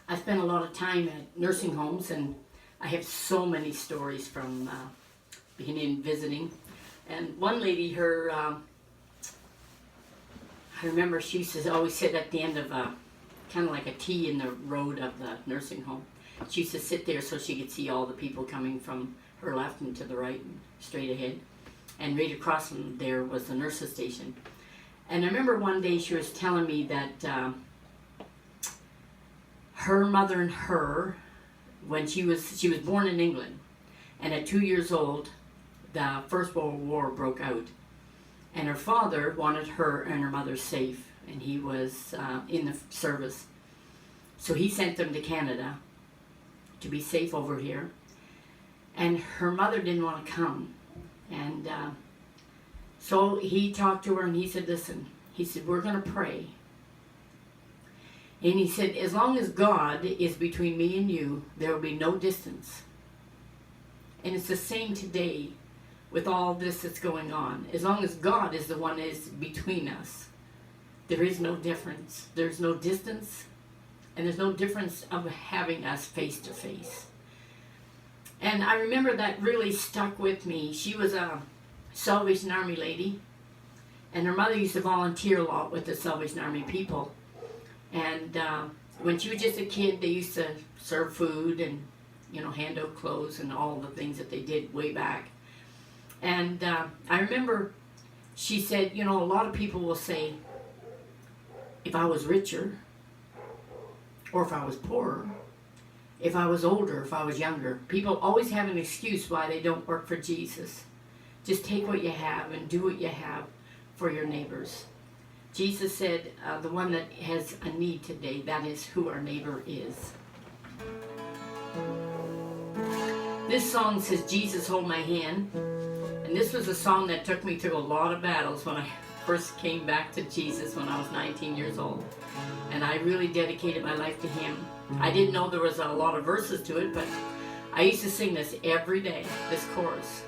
I spent a lot of time at nursing homes, and I have so many stories from being in visiting. And one lady, I remember she used to always sit at the end of kind of like a T in the road of the nursing home. She used to sit there so she could see all the people coming from her left and to the right and straight ahead. And right across from there was the nurse's station. And I remember one day she was telling me that her mother and her, when she was born in England, and at 2 years old, the First World War broke out. And her father wanted her and her mother safe, and he was in the service. So he sent them to Canada to be safe over here. And her mother didn't want to come. And so he talked to her and he said, listen, he said, we're going to pray. And he said, as long as God is between me and you, there will be no distance. And it's the same today with all this that's going on. As long as God is the one that is between us, there is no difference. There's no distance, and there's no difference of having us face to face. And I remember that really stuck with me. She was a Salvation Army lady, and her mother used to volunteer a lot with the Salvation Army people. And when she was just a kid, they used to serve food and, hand out clothes and all the things that they did way back. And I remember she said, a lot of people will say, if I was richer, or if I was poorer, if I was older, if I was younger, people always have an excuse why they don't work for Jesus. Just take what you have and do what you have for your neighbors. Jesus said, the one that has a need today, that is who our neighbor is. This song says, Jesus, hold my hand. And this was a song that took me through a lot of battles when I first came back to Jesus when I was 19 years old. And I really dedicated my life to Him. I didn't know there was a lot of verses to it, but I used to sing this every day, this chorus.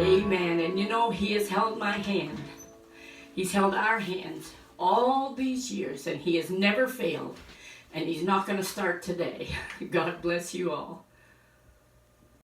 Amen. And you know, He has held my hand. He's held our hands all these years, and He has never failed. And He's not going to start today. God bless you all.